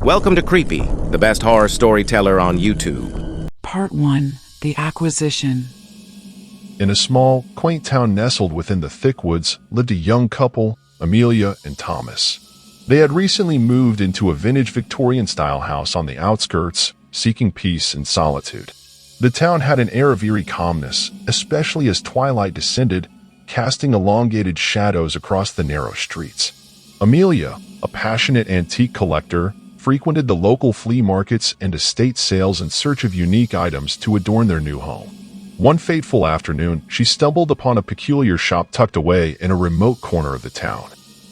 Welcome to Creepy, the best horror storyteller on YouTube. Part 1. The Acquisition. In a small, quaint town nestled within the thick woods lived a young couple, Amelia and Thomas. They had recently moved into a vintage Victorian-style house on the outskirts, seeking peace and solitude. The town had an air of eerie calmness, especially as twilight descended, casting elongated shadows across the narrow streets. Amelia, a passionate antique collector, frequented the local flea markets and estate sales in search of unique items to adorn their new home. One fateful afternoon, she stumbled upon a peculiar shop tucked away in a remote corner of the town.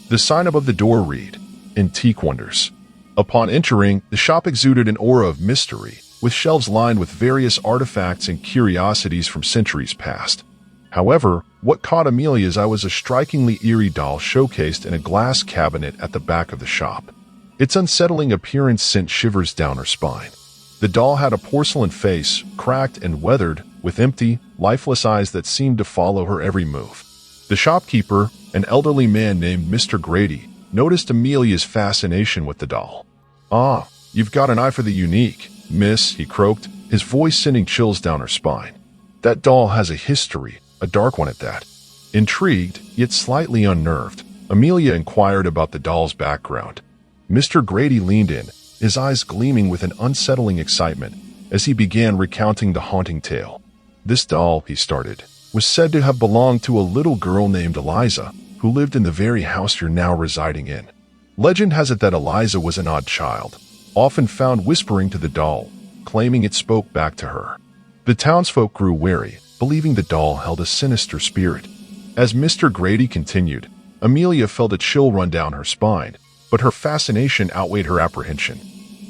The sign above the door read, "Antique Wonders." Upon entering, the shop exuded an aura of mystery, with shelves lined with various artifacts and curiosities from centuries past. However, what caught Amelia's eye was a strikingly eerie doll showcased in a glass cabinet at the back of the shop. Its unsettling appearance sent shivers down her spine. The doll had a porcelain face, cracked and weathered, with empty, lifeless eyes that seemed to follow her every move. The shopkeeper, an elderly man named Mr. Grady, noticed Amelia's fascination with the doll. "Ah, you've got an eye for the unique, miss," he croaked, his voice sending chills down her spine. "That doll has a history, a dark one at that." Intrigued, yet slightly unnerved, Amelia inquired about the doll's background. Mr. Grady leaned in, his eyes gleaming with an unsettling excitement, as he began recounting the haunting tale. "This doll," he started, "was said to have belonged to a little girl named Eliza, who lived in the very house you're now residing in. Legend has it that Eliza was an odd child, often found whispering to the doll, claiming it spoke back to her. The townsfolk grew wary, believing the doll held a sinister spirit." As Mr. Grady continued, Amelia felt a chill run down her spine, but her fascination outweighed her apprehension.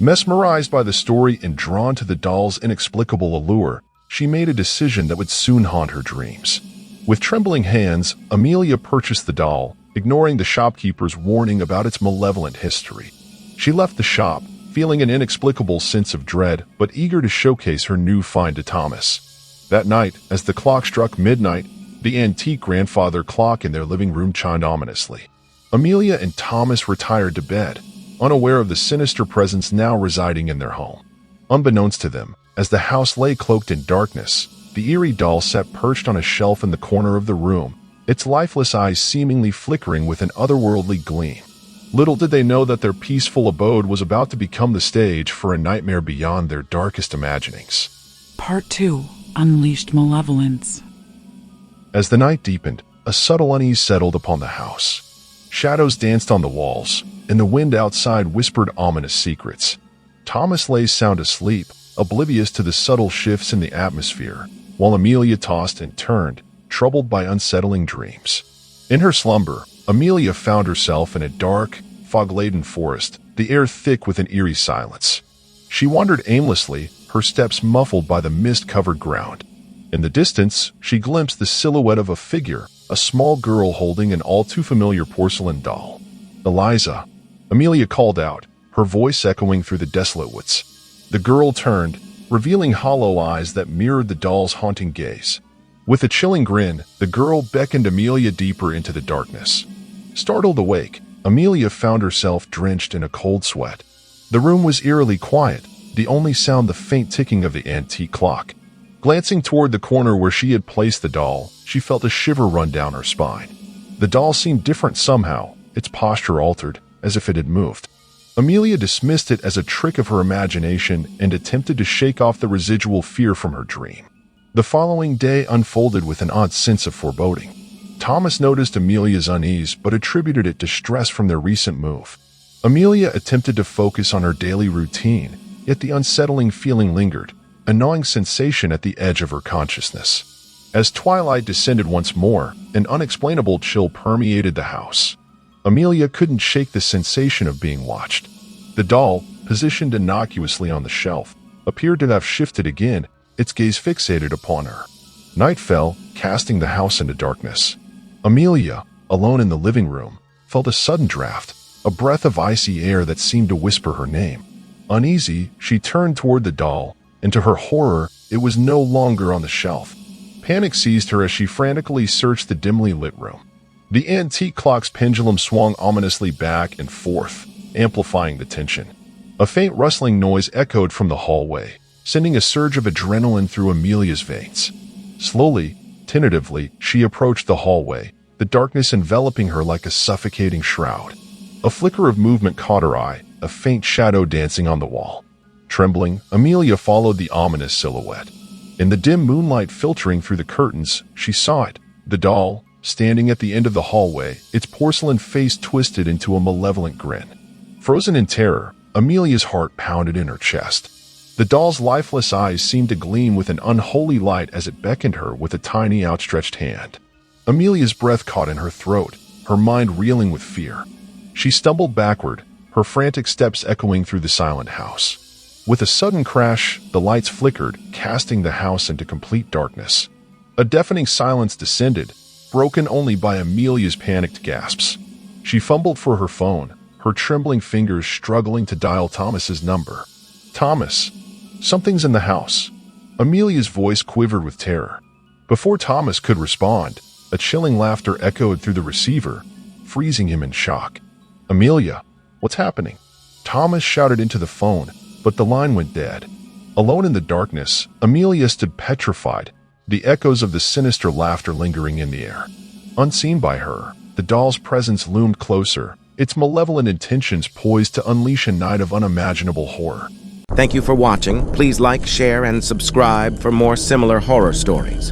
Mesmerized by the story and drawn to the doll's inexplicable allure, she made a decision that would soon haunt her dreams. With trembling hands, Amelia purchased the doll, ignoring the shopkeeper's warning about its malevolent history. She left the shop, feeling an inexplicable sense of dread, but eager to showcase her new find to Thomas. That night, as the clock struck midnight, the antique grandfather clock in their living room chimed ominously. Amelia and Thomas retired to bed, unaware of the sinister presence now residing in their home. Unbeknownst to them, as the house lay cloaked in darkness, the eerie doll sat perched on a shelf in the corner of the room, its lifeless eyes seemingly flickering with an otherworldly gleam. Little did they know that their peaceful abode was about to become the stage for a nightmare beyond their darkest imaginings. Part 2. Unleashed Malevolence. As the night deepened, a subtle unease settled upon the house. Shadows danced on the walls, and the wind outside whispered ominous secrets. Thomas lay sound asleep, oblivious to the subtle shifts in the atmosphere, while Amelia tossed and turned, troubled by unsettling dreams. In her slumber, Amelia found herself in a dark, fog-laden forest, the air thick with an eerie silence. She wandered aimlessly, her steps muffled by the mist-covered ground. In the distance, she glimpsed the silhouette of a figure, a small girl holding an all-too-familiar porcelain doll. "Eliza," Amelia called out, her voice echoing through the desolate woods. The girl turned, revealing hollow eyes that mirrored the doll's haunting gaze. With a chilling grin, the girl beckoned Amelia deeper into the darkness. Startled awake, Amelia found herself drenched in a cold sweat. The room was eerily quiet, the only sound the faint ticking of the antique clock. Glancing toward the corner where she had placed the doll, she felt a shiver run down her spine. The doll seemed different somehow, its posture altered, as if it had moved. Amelia dismissed it as a trick of her imagination and attempted to shake off the residual fear from her dream. The following day unfolded with an odd sense of foreboding. Thomas noticed Amelia's unease but attributed it to stress from their recent move. Amelia attempted to focus on her daily routine, yet the unsettling feeling lingered, a gnawing sensation at the edge of her consciousness. As twilight descended once more, an unexplainable chill permeated the house. Amelia couldn't shake the sensation of being watched. The doll, positioned innocuously on the shelf, appeared to have shifted again, its gaze fixated upon her. Night fell, casting the house into darkness. Amelia, alone in the living room, felt a sudden draft, a breath of icy air that seemed to whisper her name. Uneasy, she turned toward the doll, and to her horror, it was no longer on the shelf. Panic seized her as she frantically searched the dimly lit room. The antique clock's pendulum swung ominously back and forth, amplifying the tension. A faint rustling noise echoed from the hallway, sending a surge of adrenaline through Amelia's veins. Slowly, tentatively, she approached the hallway, the darkness enveloping her like a suffocating shroud. A flicker of movement caught her eye, a faint shadow dancing on the wall. Trembling, Amelia followed the ominous silhouette. In the dim moonlight filtering through the curtains, she saw it, the doll, standing at the end of the hallway, its porcelain face twisted into a malevolent grin. Frozen in terror, Amelia's heart pounded in her chest. The doll's lifeless eyes seemed to gleam with an unholy light as it beckoned her with a tiny outstretched hand. Amelia's breath caught in her throat, her mind reeling with fear. She stumbled backward, her frantic steps echoing through the silent house. With a sudden crash, the lights flickered, casting the house into complete darkness. A deafening silence descended, broken only by Amelia's panicked gasps. She fumbled for her phone, her trembling fingers struggling to dial Thomas's number. "Thomas, something's in the house." Amelia's voice quivered with terror. Before Thomas could respond, a chilling laughter echoed through the receiver, freezing him in shock. "Amelia, what's happening?" Thomas shouted into the phone, but the line went dead. Alone in the darkness, Amelia stood petrified, the echoes of the sinister laughter lingering in the air. Unseen by her, the doll's presence loomed closer, its malevolent intentions poised to unleash a night of unimaginable horror. Thank you for watching. Please like, share, and subscribe for more similar horror stories.